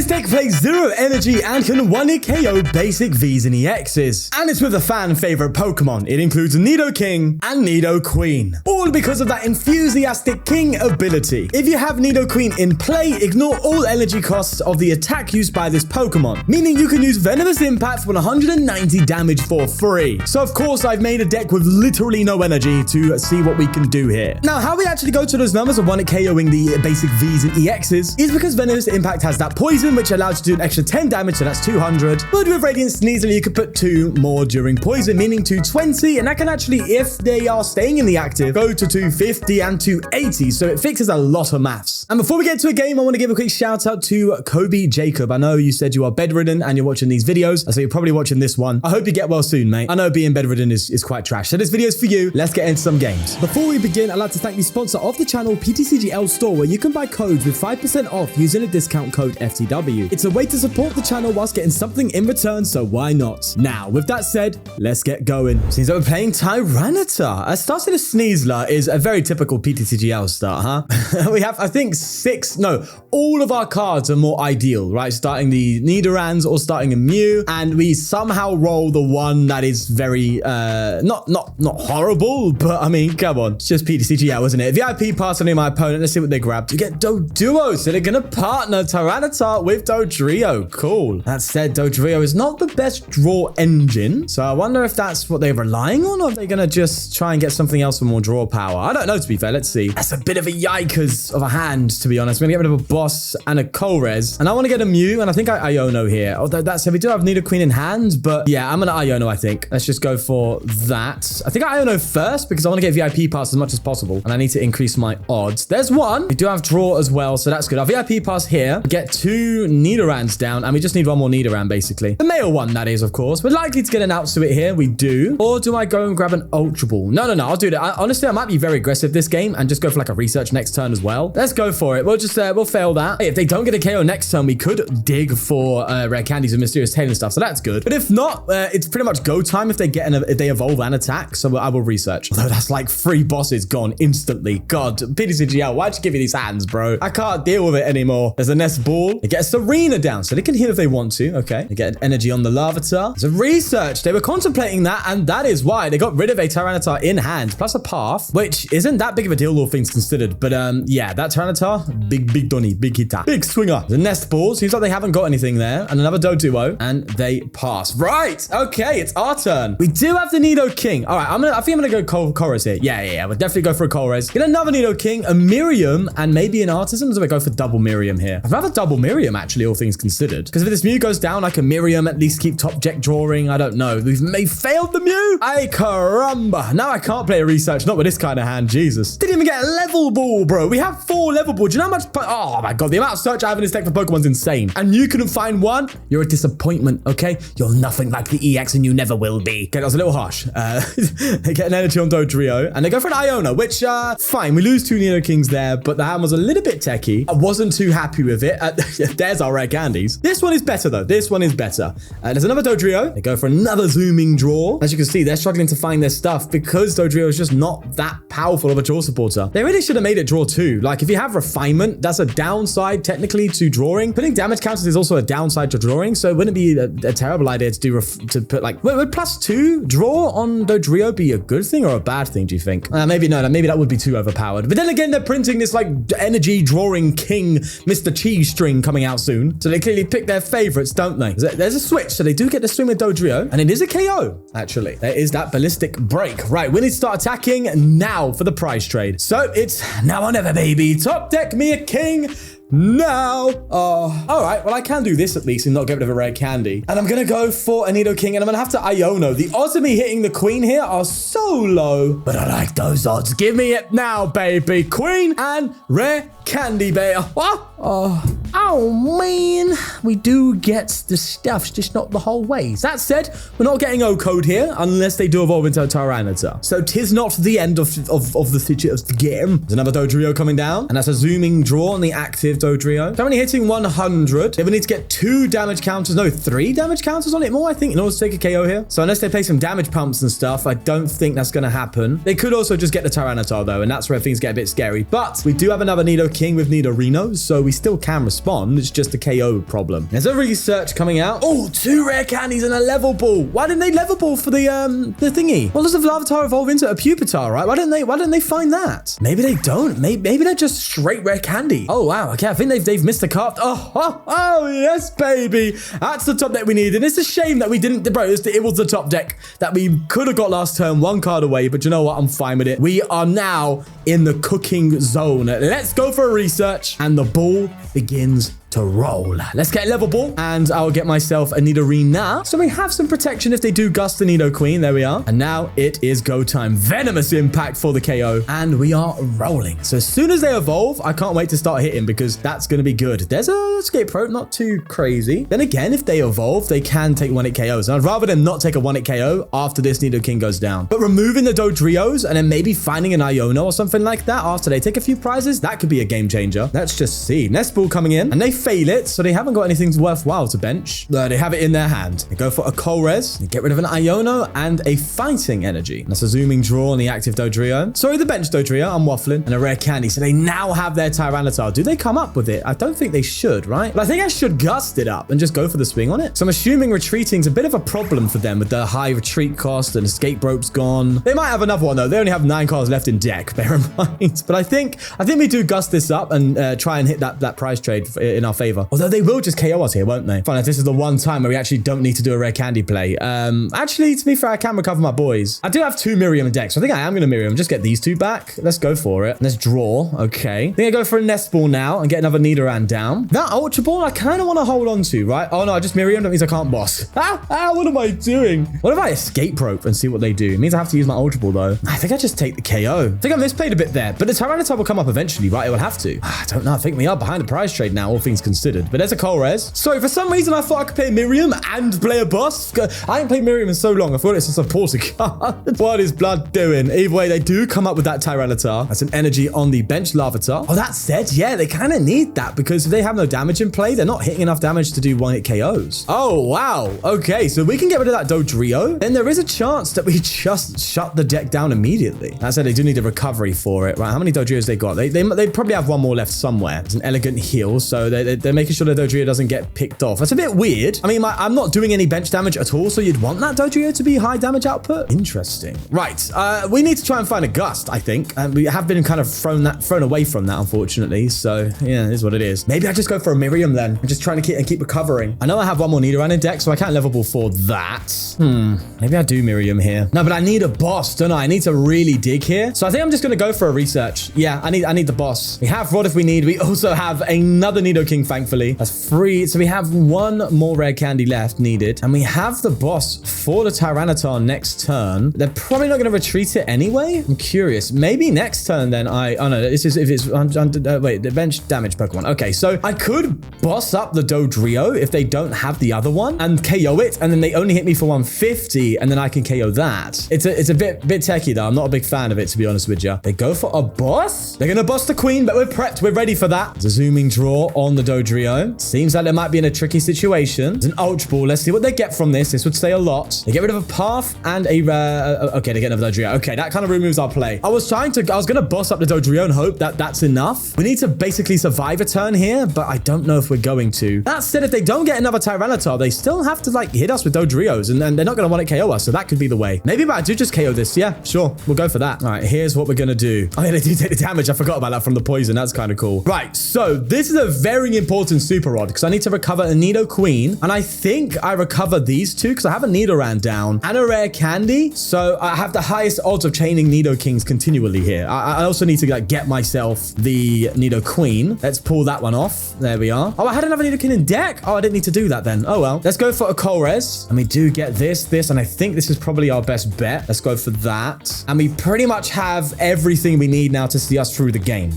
deck plays 0 energy and can 1-hit KO basic Vs and EXs. And it's with a fan favorite Pokemon. It includes Nidoking and Nidoqueen. All because of that enthusiastic king ability. If you have Nidoqueen in play, ignore all energy costs of the attack used by this Pokemon, meaning you can use Venomous Impact for 190 damage for free. So of course I've made a deck with literally no energy to see what we can do here. Now how we actually go to those numbers of 1-hit KOing the basic Vs and EXs is because Venomous Impact has that poison which allows you to do an extra 10 damage, so that's 200. But with Radiant Sneasler you could put 2 more during poison, meaning 220, and that can actually, if they are staying in the active, go to 250 and 280, so it fixes a lot of maths. And before we get to a game, I want to give a quick shout out to Kobe Jacob. I know you said you are bedridden and you're watching these videos, so you're probably watching this one. I hope you get well soon, mate. I know being bedridden is quite trash, so this video is for you. Let's get into some games. Before we begin, I'd like to thank the sponsor of the channel, PTCGL Store, where you can buy codes with 5% off using a discount code FTW. It's a way to support the channel whilst getting something in return, so why not? Now, with that said, let's get going. Seems like we're playing Tyranitar. Starting a Sneasler is a very typical PTCGL start, huh? We have, I think, all of our cards are more ideal, right? Starting the Nidorans or starting a Mew, and we somehow roll the one that is very, not horrible, but I mean, come on. It's just PTCGL, isn't it? VIP pass on my opponent. Let's see what they grabbed. You get Doduo, so they're going to partner Tyranitar with Dodrio. Cool. That said, Dodrio is not the best draw engine, so I wonder if that's what they're relying on, or if they're going to just try and get something else with more draw power. I don't know, to be fair. Let's see. That's a bit of a yikers of a hand, to be honest. We're going to get rid of a boss and a Colress, and I want to get a Mew, and I think I Iono here. Although that said, we do have Nidoqueen in hand, but yeah, I'm going to Iono, I think. Let's just go for that. I think I Iono first because I want to get VIP pass as much as possible, and I need to increase my odds. There's one. We do have draw as well, so that's good. Our VIP pass here. We get 2 Nidorans down, and we just need 1 more Nidoran, basically. The male one, that is, of course. We're likely to get an Outswit here. We do. Or do I go and grab an Ultra Ball? No. I'll do that. Honestly, I might be very aggressive this game and just go for like a research next turn as well. Let's go for it. We'll just, we'll fail that. Hey, if they don't get a KO next turn, we could dig for rare candies and mysterious tail and stuff, so that's good. But if not, it's pretty much go time if they get if they evolve and attack, so I will research. Although that's like 3 bosses gone instantly. God, PTCGL, why'd you give me these hands, bro? I can't deal with it anymore. There's a Nest Ball. They get a Serena down, so they can heal if they want to. Okay. They get energy on the Larvitar. There's a research. They were contemplating that, and that is why they got rid of a Tyranitar in hand, plus a path, which isn't that big of a deal, all things considered. But yeah, that Tyranitar, big Donny, big hitter, big swinger. The Nest Ball, seems like they haven't got anything there, and another Doduo, and they pass. Right. Okay, it's our turn. We do have the Nidoking. All right, I think I'm gonna go Colress here. Yeah. We'll definitely go for a Colress. Get another Nidoking, a Miriam, and maybe an Artazon. So we go for double Miriam here. I'd rather double Miriam, actually, all things considered. Because if this Mew goes down, I can Miriam at least keep top deck drawing. I don't know. We've failed the Mew. Ay, caramba. Now I can't play a research, not with this kind of hand. Jesus. Didn't even get a Level Ball, bro. We have 4 Level Balls. Do you know how much... Oh, my God. The amount of search I have in this deck for Pokemon's insane. And you couldn't find one? You're a disappointment, okay? You're nothing like the EX, and you never will be. Okay, that was a little harsh. They get an energy on Dodrio, and they go for an Iono, which, fine. We lose 2 Nidokings there, but the hand was a little bit techie. I wasn't too happy with it. There's our rare candies. This one is better, though. This one is better. There's another Dodrio. They go for another zooming draw. As you can see, they're struggling to find their stuff because Dodrio is just not that powerful of a draw supporter. They really should have made it draw 2. Like, if you have refinement, that's a downside, technically, to drawing. Putting damage counters is also a downside to drawing, so it wouldn't be a terrible idea to put, like, would +2 draw on Dodrio be a good thing or a bad thing, do you think? Maybe no, maybe that would be too overpowered. But then again, they're printing this, like, energy drawing king Mr. Cheese string coming out soon, so they clearly pick their favorites, don't they? There's a switch, so they do get the string with Dodrio, and it is a KO, actually. There is that ballistic break. Right, we need to start attacking now for the prize trade. So it's now or never, baby. Top deck me a king now. All right, well, I can do this at least and not get rid of a rare candy. And I'm going to go for a Nidoking, and I'm going to have to Iono. The odds of me hitting the Queen here are so low, but I like those odds. Give me it now, baby. Queen and rare candy, baby. Oh, man. We do get the stuff, just not the whole ways. That said, we're not getting O-code here unless they do evolve into a Tyranitar. So 'tis not the end of the game. There's another Dodrio coming down, and that's a zooming draw on the active Dodrio. Currently hitting 100. They would need to get 2 damage counters. No, 3 damage counters on it more, I think, in order to take a KO here. So unless they play some damage pumps and stuff, I don't think that's going to happen. They could also just get the Tyranitar, though, and that's where things get a bit scary. But we do have another Nidoking with Nidorino, so we still can respect respond. It's just a KO problem. There's a research coming out. Oh, 2 rare candies and a level ball. Why didn't they level ball for the thingy? Well, does the Larvitar evolve into a Pupitar, right? Why didn't they find that? Maybe they don't. Maybe they're just straight rare candy. Oh, wow. Okay, I think they've missed the cart. Oh, yes, baby. That's the top deck we needed. It's a shame that we didn't, bro. It was the top deck that we could have got last turn, 1 card away, but you know what? I'm fine with it. We are now in the cooking zone. Let's go for a research, and the ball begins to roll. Let's get a level ball, and I'll get myself a Nidorina. So we have some protection if they do gust the Nidoqueen. There we are. And now it is go time. Venomous impact for the KO, and we are rolling. So as soon as they evolve, I can't wait to start hitting because that's going to be good. There's a Escape Rope, not too crazy. Then again, if they evolve, they can take 1-hit KOs. And I'd rather them not take a 1-hit KO after this Nidoking goes down. But removing the Dodrios and then maybe finding an Iono or something like that after they take a few prizes, that could be a game changer. Let's just see. Nest Ball coming in, and they fail it, so they haven't got anything worthwhile to bench. They have it in their hand. They go for a Colress. They get rid of an Iono and a Fighting Energy. That's a zooming draw on the active Dodrio. Sorry, the bench Dodrio. I'm waffling. And a rare candy. So they now have their Tyranitar. Do they come up with it? I don't think they should, right? But I think I should gust it up and just go for the swing on it. So I'm assuming retreating is a bit of a problem for them with the high retreat cost and Escape Rope's gone. They might have another one though. They only have 9 cards left in deck, bear in mind. But I think we do gust this up and try and hit that prize trade in our favor. Although they will just KO us here, won't they? Fine, this is the one time where we actually don't need to do a rare candy play. Actually, to be fair, I can recover my boys. I do have 2 Miriam in deck, so I think I am going to Miriam. Just get these 2 back. Let's go for it. Let's draw. Okay. I think I go for a Nest Ball now and get another Nidoran down. That Ultra Ball, I kind of want to hold on to, right? Oh, no, I just Miriam. That means I can't boss. What am I doing? What if I Escape Rope and see what they do? It means I have to use my Ultra Ball, though. I think I just take the KO. I think I misplayed a bit there, but the Tyranitar will come up eventually, right? It will have to. I don't know. I think we are behind the prize trade now, all things considered. But there's a Colress. Sorry, for some reason I thought I could play Miriam and play a boss. I ain't played Miriam in so long. I thought it's just a supporting card. What is blood doing? Either way, they do come up with that Tyranitar. That's an energy on the bench Larvitar. Oh, that said, yeah, they kind of need that because if they have no damage in play, they're not hitting enough damage to do 1-hit KOs. Oh, wow. Okay, so we can get rid of that Dodrio. Then there is a chance that we just shut the deck down immediately. That said, they do need a recovery for it, right? How many Dodrios they got? They probably have 1 more left somewhere. It's an elegant heal, so they're making sure the Dodrio doesn't get picked off. That's a bit weird. I mean, I'm not doing any bench damage at all, so you'd want that Dodrio to be high damage output? Interesting. Right. We need to try and find a gust, I think. And we have been kind of thrown away from that, unfortunately. So, yeah, it is what it is. Maybe I just go for a Miriam then. I'm just trying to keep recovering. I know I have 1 more Nidoran in deck, so I can't level ball for that. Maybe I do Miriam here. No, but I need a boss, don't I? I need to really dig here. So I think I'm just going to go for a research. Yeah, I need the boss. We have Rod if we need. We also have another Nidoking, thankfully. That's 3. So we have 1 more rare candy left needed. And we have the boss for the Tyranitar next turn. They're probably not going to retreat it anyway. I'm curious. Maybe next turn then oh no, this is if it's, wait, the bench damage Pokemon. Okay, so I could boss up the Dodrio if they don't have the other one and KO it. And then they only hit me for 150 and then I can KO that. It's a bit techie though. I'm not a big fan of it, to be honest with you. They go for a boss. They're going to boss the queen, but we're prepped. We're ready for that. There's a zooming draw on the Dodrio. Seems like they might be in a tricky situation. It's an Ultra Ball. Let's see what they get from this. This would say a lot. They get rid of a path and a okay, they get another Dodrio. Okay, that kind of removes our play. I was going to boss up the Dodrio and hope that that's enough. We need to basically survive a turn here, but I don't know if we're going to. That said, if they don't get another Tyranitar, they still have to like hit us with Dodrios and they're not going to want to KO us. So that could be the way. Maybe I do just KO this. Yeah, sure. We'll go for that. All right, here's what we're going to do. Oh yeah, they do take the damage. I forgot about that from the poison. That's kind of cool. Right, so this is a very important super rod because I need to recover a Nidoqueen, and I think I recover these 2 because I have a Nidoran down and a rare candy, so I have the highest odds of chaining Nidokings continually here. I also need to like get myself the Nidoqueen. Let's pull that one off. There we are. Oh, I had another Nidoking in deck. Oh, I didn't need to do that then. Oh well. Let's go for a Colress, and we do get this, and I think this is probably our best bet. Let's go for that, and we pretty much have everything we need now to see us through the game.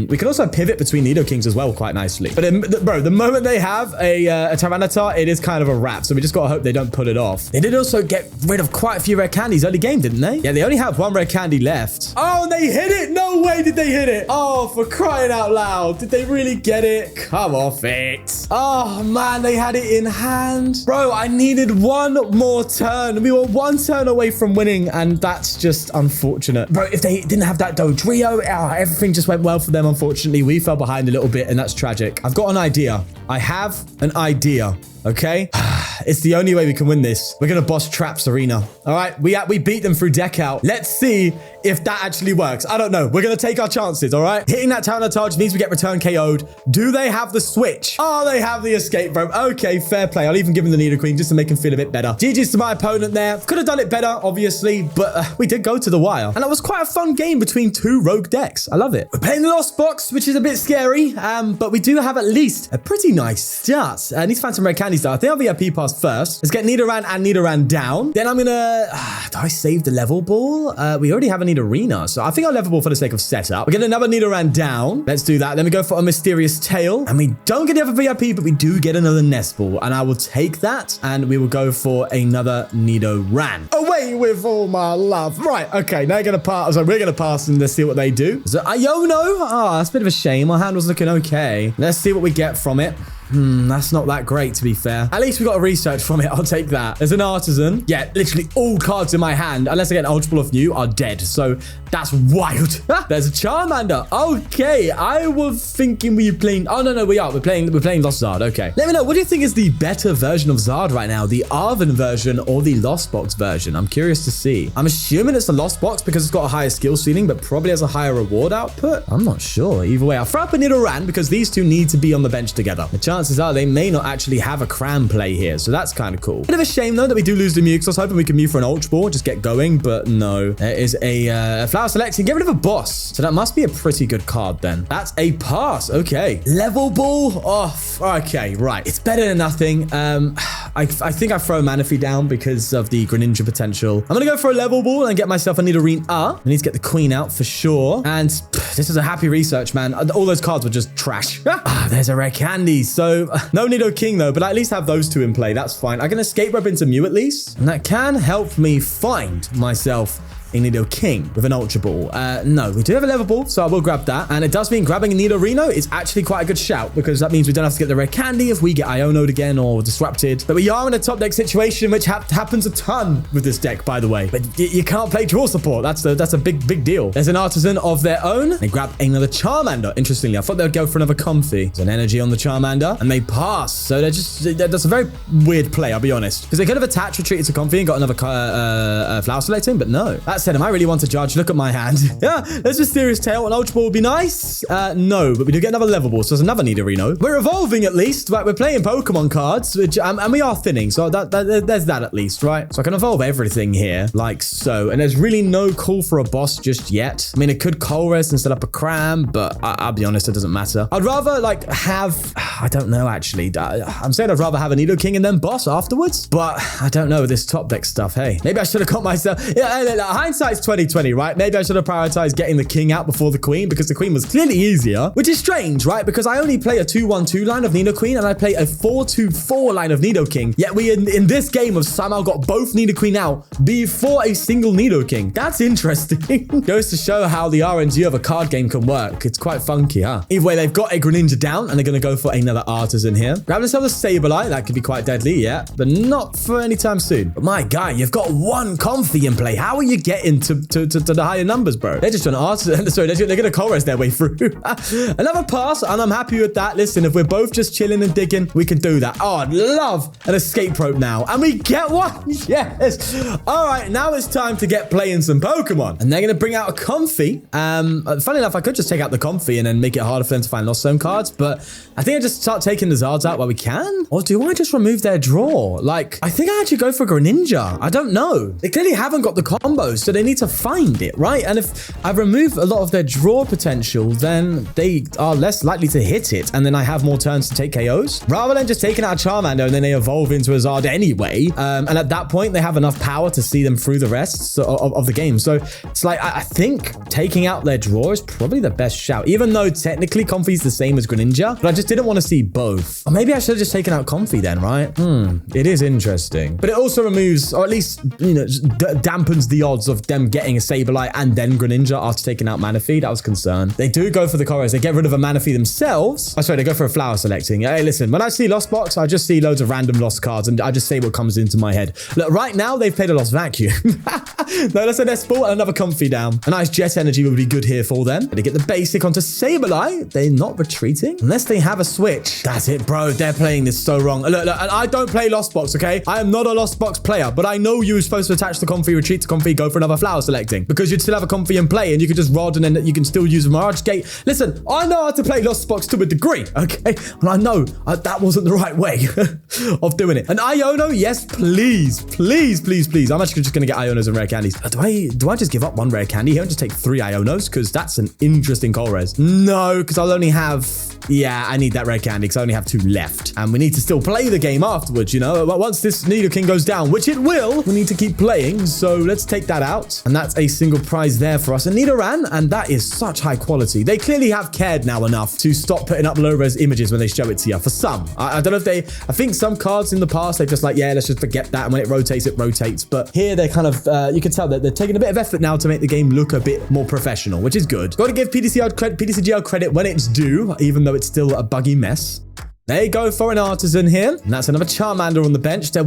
We can also pivot between Nidokings as well quite nicely. But bro, the moment they have a Tyranitar, it is kind of a wrap. So we just gotta hope they don't pull it off. They did also get rid of quite a few rare candies early game, didn't they? Yeah, they only have 1 rare candy left. Oh, and they hit it. No way did they hit it. Oh, for crying out loud. Did they really get it? Come off it. Oh man, they had it in hand. Bro, I needed 1 more turn. We were 1 turn away from winning, and that's just unfortunate. Bro, if they didn't have that Dodrio, everything just went well for them. Unfortunately, we fell behind a little bit, and that's tragic. magic. I've got an idea. I have an idea. Okay? It's the only way we can win this. We're going to boss Traps Arena. All right? We beat them through deck out. Let's see if that actually works. I don't know. We're going to take our chances, all right? Hitting that talent charge means we get return KO'd. Do they have the switch? Oh, they have the escape rope. Okay, fair play. I'll even give him the Nidoqueen just to make him feel a bit better. GG's to my opponent there. Could have done it better, obviously, but we did go to the wire. And that was quite a fun game between two rogue decks. I love it. We're playing the Lost Box, which is a bit scary, but we do have at least a pretty nice start. I need to find some Rare Candy stuff. I think I'll VIP Pass first. Let's get Nidoran and Nidoran down. Then I'm gonna... do I save the Level Ball? We already have a Nidorina, so I think I'll Level Ball for the sake of setup. We get another Nidoran down. Let's do that. Then we go for a Mysterious Tail. And we don't get the other VIP, but we do get another Nest Ball. And I will take that. And we will go for another Nidoran. Away with all my love. Right, okay. Now we're gonna pass. So we're gonna pass and let's see what they do. So Iono. Oh, that's a bit of a shame. My hand was looking okay. Let's see what we get from it. That's not that great, to be fair. At least we got a research from it. I'll take that. There's an Artazon. Yeah, literally all cards in my hand, unless I get an Ultra Ball of Mew, are dead. So that's wild. There's a Charmander. Okay, I was thinking we were playing... Oh, no, we are. We're playing Lost Zard. Okay. Let me know. What do you think is the better version of Zard right now? The Arven version or the Lost Box version? I'm curious to see. I'm assuming it's the Lost Box because it's got a higher skill ceiling, but probably has a higher reward output. I'm not sure. Either way, I'll throw up a Nidoran because these two need to be on the bench together. The chances are they may not actually have a cram play here, so that's kind of cool. Bit of a shame though that we do lose the Mew, because I was hoping we could Mew for an Ultra Ball, just get going, but no. There is a Flower Selection. Get rid of a boss, so that must be a pretty good card then. That's a pass. Okay. Level Ball off. Okay, right. It's better than nothing. I think I throw Manaphy down because of the Greninja potential. I'm gonna go for a Level Ball and get myself a Nidorina. I need to get the Queen out for sure. And this is a happy research, man. All those cards were just trash. There's a Rare Candy. So no Nidoking though, but I at least have those two in play. That's fine. I can Escape Rope into Mew at least. And that can help me find myself a Nidoking with an Ultra Ball. No, we do have a Level Ball, so I will grab that. And it does mean grabbing a Nidorino is actually quite a good shout, because that means we don't have to get the Rare Candy if we get Iono'd again or disrupted. But we are in a top deck situation, which happens a ton with this deck, by the way. But you can't play draw support. That's a big deal. There's an Artazon of their own. They grab another Charmander. Interestingly, I thought they would go for another Comfy. There's an energy on the Charmander, and they pass. So that's a very weird play, I'll be honest. Because they could have attached, retreated to Comfy and got another Flower Selecting, but no. That said, am I really want to judge? Look at my hand. Yeah, there's Mysterious Tail. An Ultra Ball would be nice. No, but we do get another Level Ball, so there's another Nidorino. We're evolving at least, right? We're playing Pokemon cards, which, and we are thinning, so there's that at least, right? So I can evolve everything here, like so. And there's really no call for a boss just yet. I mean, it could Colress and set up a Cram, but I'll be honest, it doesn't matter. I'd rather, like, have... I don't know, actually. I'm saying I'd rather have a Nidoking and then boss afterwards, but I don't know, this top deck stuff. Hey, maybe I should have got myself... Yeah, hindsight's 2020, right? Maybe I should have prioritized getting the King out before the Queen, because the Queen was clearly easier, which is strange, right? Because I only play a 2-1-2 line of Nidoqueen and I play a 4-2-4 line of Nidoking. Yet we in this game have somehow got both Nidoqueen out before a single Nidoking. That's interesting. Goes to show how the RNG of a card game can work. It's quite funky, huh? Either way, they've got a Greninja down and they're going to go for another Artazon here. Grab themselves a Sableye. That could be quite deadly, yeah, but not for any time soon. But my guy, you've got one Comfy in play. How are you getting to the higher numbers, bro? They're just trying to Artazon. Sorry, they're going to Colress their way through. Another pass, and I'm happy with that. Listen, if we're both just chilling and digging, we can do that. Oh, I'd love an Escape Rope now. And we get one. Yes. All right, now it's time to get playing some Pokemon. And they're going to bring out a Comfy. Funny enough, I could just take out the Comfy and then make it harder for them to find Lost Zone cards, but I think I just start taking the Zards out while we can. Or do I just remove their draw? Like, I think I actually go for Greninja. I don't know. They clearly haven't got the combos, so they need to find it, right? And if I remove a lot of their draw potential, then they are less likely to hit it, and then I have more turns to take KOs. Rather than just taking out Charmander and then they evolve into a Zard anyway, and at that point, they have enough power to see them through the rest of the game. So it's like, I think taking out their draw is probably the best shout, even though technically Comfy's the same as Greninja, but I just didn't want to see both. Or maybe I should have just taken out Comfy then, right? It is interesting. But it also removes, or at least, you know, dampens the odds of them getting a Sableye and then Greninja after taking out Manaphy. That was a concern. They do go for the Colress. They get rid of a Manaphy themselves. Oh, sorry, they go for a flower selecting. Hey, listen, when I see Lost Box, I just see loads of random lost cards and I just say what comes into my head. Look, right now, they've played a Lost Vacuum. No, that's a Nest Ball and another Comfy down. A nice Jet Energy would be good here for them. They get the basic onto Sableye. They're not retreating unless they have a switch. That's it, bro. They're playing this so wrong. Look, and I don't play Lost Box, okay? I am not a Lost Box player, but I know you're supposed to attach the Comfy, retreat to Comfy, go for another flower selecting because you'd still have a Comfy in play and you could just rod and then you can still use a Mirage Gate. Listen, I know how to play Lost Box to a degree, okay? And I know that wasn't the right way of doing it. And Iono, yes, please, please, please, please. I'm actually just going to get Ionos and Rare Candies. Do I just give up one Rare Candy here and just take 3 Ionos? Because that's an interesting Colress. No, because I'll only have... Yeah, I need that Rare Candy because I only have 2 left. And we need to still play the game afterwards, you know? Once this Nidoking goes down, which it will, we need to keep playing. So let's take that out. And that's a single prize there for us. And Nidoran, and that is such high quality. They clearly have cared now enough to stop putting up low-res images when they show it to you. For some. I don't know if they... I think some cards in the past, they're just like, yeah, let's just forget that. And when it rotates, it rotates. But here, they're kind of... you can tell that they're taking a bit of effort now to make the game look a bit more professional, which is good. Got to give PTCGL credit when it's due, even though it's still a buggy mess. They go for an Artazon here, and that's another Charmander on the bench. They're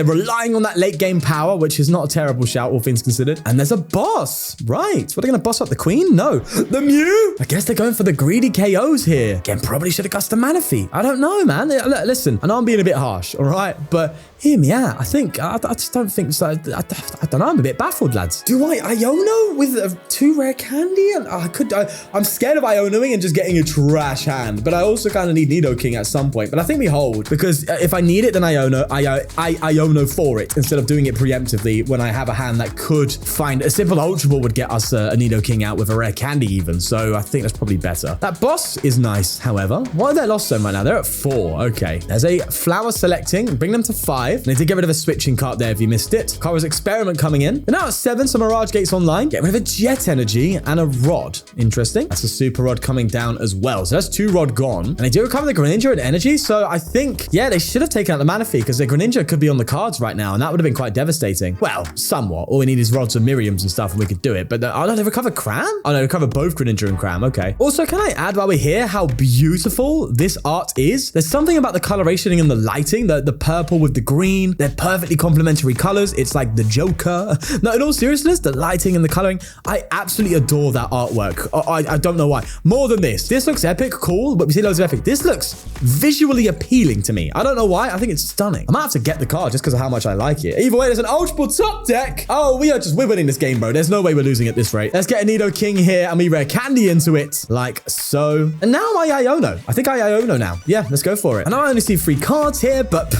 relying on that late game power, which is not a terrible shout, all things considered. And there's a boss, right? What, are they going to boss up the Queen? No. The Mew? I guess they're going for the greedy KOs here. Again, probably should have cast the Manaphy. I don't know, man. Listen, I know I'm being a bit harsh, all right? But hear me out. I just don't think so. I don't know. I'm a bit baffled, lads. Do I Iono with 2 Rare Candy? And I'm scared of Ionoing and just getting a trash hand, but I also kind of need Nidoking at some point. But I think we hold because if I need it, then I Iono for it instead of doing it preemptively when I have a hand that could find a simple Ultra Ball would get us a Nidoking out with a Rare Candy even. So I think that's probably better. That boss is nice, however. What are their loss zone right now? They're at 4. Okay. There's a flower selecting. Bring them to 5. They did get rid of a switching cart there if you missed it. Colress Experiment coming in. They're now at 7. Some Mirage Gates online. Get rid of a Jet Energy and a Rod. Interesting. That's a Super Rod coming down as well. So that's 2 Rod gone. And they do recover the Greninja and Energy. So I think, yeah, they should have taken out the Manaphy because the Greninja could be on the cards right now. And that would have been quite devastating. Well, somewhat. All we need is Rods and Miriams and stuff and we could do it. But oh no, they recover Cram? Oh no, they recover both Greninja and Cram. Okay. Also, can I add while we're here how beautiful this art is? There's something about the colorationing and the lighting, the purple with the green. They're perfectly complementary colors. It's like the Joker. No, in all seriousness, the lighting and the coloring, I absolutely adore that artwork. I don't know why. More than this. This looks epic, cool, but we see loads of epic. This looks visually appealing to me. I don't know why. I think it's stunning. I might have to get the card just because of how much I like it. Either way, there's an Ultra Ball top deck. Oh, we're winning this game, bro. There's no way we're losing at this rate. Let's get a Nidoking here and we Rare Candy into it like so. And now I Iono. I think I Iono now. Yeah, let's go for it. I know I only see 3 cards here, but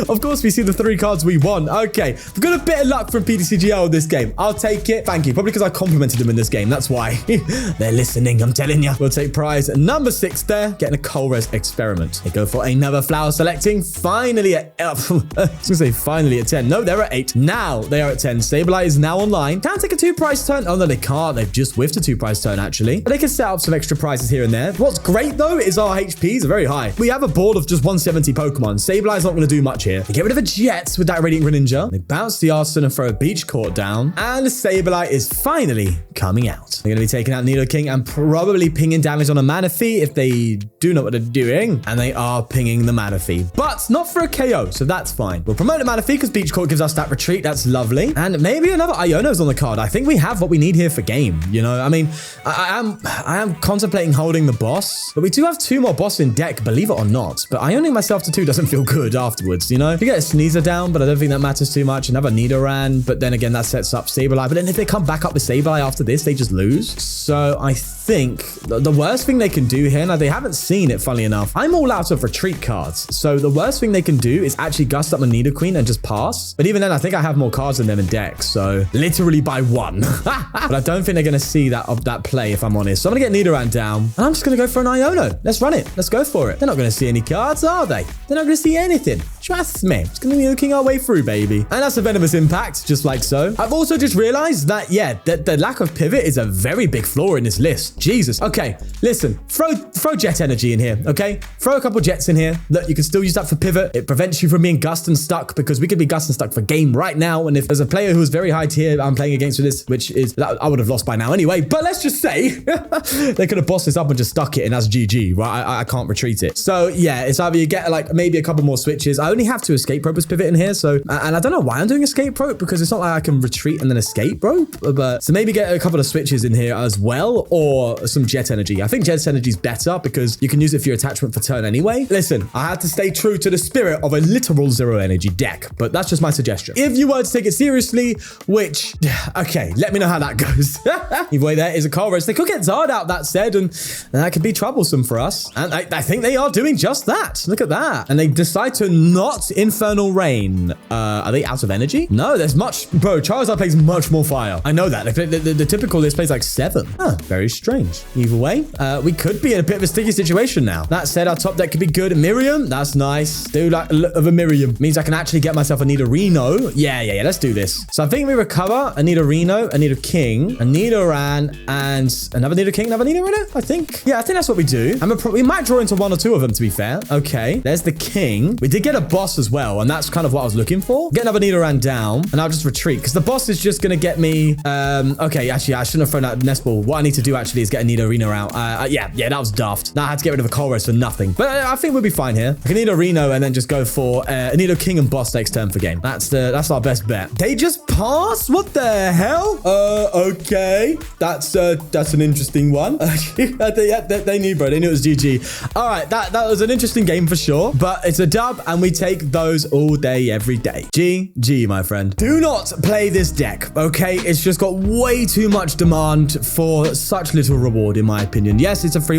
of course we see the 3 cards we want. Okay, we've got a bit of luck from PTCGL in this game. I'll take it. Thank you. Probably because I complimented them in this game. That's why. They're listening, I'm telling you. We'll take prize number 6 there. Getting a Colress Experiment. They go for another flower selecting. Finally at... I was going to say finally at 10. No, they're at 8. Now they are at 10. Sableye is now online. Can't take a 2 prize turn. Oh, no, they can't. They've just whiffed a 2 prize turn, actually. But they can set up some extra prizes here and there. What's great, though, is our HPs are very high. We have a board of just 170 Pokemon. Sableye's not going to do much here. They get rid of a Jet with that Radiant Greninja. They bounce the Artazon and throw a Beach Court down. And Sableye is finally coming out. They're going to be taking out Nidoking and probably pinging damage on a Manaphy if they do know what they're doing. And they are pinging the Manaphy. But not for a KO, so that's fine. We'll promote the Manaphy because Beach Court gives us that retreat. That's lovely. And maybe another Iono's on the card. I think we have what we need here for game. You know, I mean, I am contemplating holding the boss. But we do have 2 more boss in deck, believe it or not. But Ioning myself to 2 doesn't feel good afterwards, you know? You get a Sneasler down, but I don't think that matters too much. Another Nidoran, but then again, that sets up Sableye. But then if they come back up with Sableye after this, they just lose. So I think the worst thing they can do here, now they haven't seen it, funnily enough. I'm all out of retreat cards. So the worst thing they can do is actually gust up my Nidoqueen and just pass. But even then, I think I have more cards than them in deck. So literally by 1. But I don't think they're going to see that play, if I'm honest. So I'm going to get Nidoran down. And I'm just going to go for an Iono. Let's run it. Let's go for it. They're not going to see any cards, are they? They're not going to see anything. Trust me. It's going to be looking our way through, baby. And that's a Venomous Impact, just like so. I've also just realized that, yeah, the lack of pivot is a very big flaw in this list. Jesus. Okay, listen. Throw Jet Energy in here, okay? Throw a couple Jets in here. Look, you can still use that for pivot. It prevents you from being Gust and stuck because we could be Gust and stuck for game right now. And if there's a player who's very high tier I'm playing against with this, which is, I would have lost by now anyway. But let's just say they could have bossed this up and just stuck it and that's GG, right? I can't retreat it. So yeah, it's either you get like maybe a couple more switches. I only have 2 Escape Rope as pivot in here. So, and I don't know why I'm doing Escape Rope because it's not like I can retreat and then Escape Rope. But so maybe get a couple of switches in here as well or some Jet Energy. I think Jet Energy is better because you can use it for your attachment for turn anyway. Listen, I had to stay true to the spirit of a literal zero energy deck, but that's just my suggestion. If you were to take it seriously, which, okay, let me know how that goes. Either way, there is a Colress. They could get Zard out, that said, and that could be troublesome for us. And I think they are doing just that. Look at that. And they decide to not Infernal Rain. Are they out of energy? No, there's much. Bro, Charizard plays much more fire. I know that. The typical list plays like 7. Huh, very strange. Either way, we could be in a bit of a sticky situation now. That said, our top deck could be good. Miriam, that's nice. Do like a look of a Miriam. Means I can actually get myself a Nidorino. Yeah, let's do this. So I think we recover a Nidorino, a Nidoking, a Nidoran, and another Nidoking, another Nidorino, I think. Yeah, I think that's what we do. We might draw into 1 or 2 of them, to be fair. Okay, there's the King. We did get a boss as well, and that's kind of what I was looking for. Get another Nidoran down, and I'll just retreat, because the boss is just going to get me... okay, actually, I shouldn't have thrown out Nest Ball. What I need to do, actually, is get a Nidorino out. Yeah, that was daft. Now I had to get rid of a Colress for nothing. But I think we'll be fine here. I can Nidorino and then just go for a Nidoking and boss next turn for game. That's our best bet. They just pass? What the hell? Okay. That's an interesting one. They knew, bro. They knew it was GG. All right, that was an interesting game for sure, but it's a dub and we take those all day, every day. GG, my friend. Do not play this deck, okay? It's just got way too much demand for such little reward, in my opinion. Yes, it's a free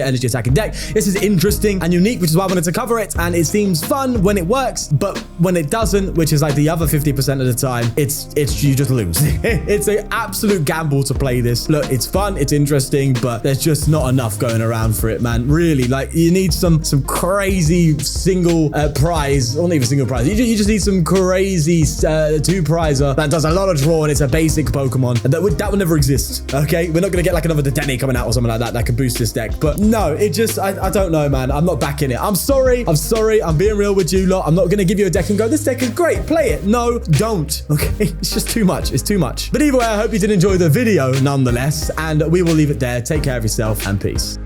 energy attacking deck. This is interesting and unique, which is why I wanted to cover it, and it seems fun when it works, but when it doesn't, which is like the other 50% of the time, it's you just lose. It's an absolute gamble to play this. Look, it's fun, it's interesting, but there's just not enough going around for it, man. Really, like you need some crazy single prize, or not even single prize. You just need some crazy 2-prizer that does a lot of draw and it's a basic Pokemon. And that would never exist. Okay, we're not gonna get like another Dedenne coming out or something like that could boost this deck. But no, it just I don't know, man. I'm not backing it. I'm sorry. I'm being real with you lot. I'm not gonna give you a deck and go, this deck is great, play it. No, don't. Okay, it's just too much. It's too much. But either way, I hope you did enjoy the video nonetheless, and we will leave it there. Take care of yourself and peace.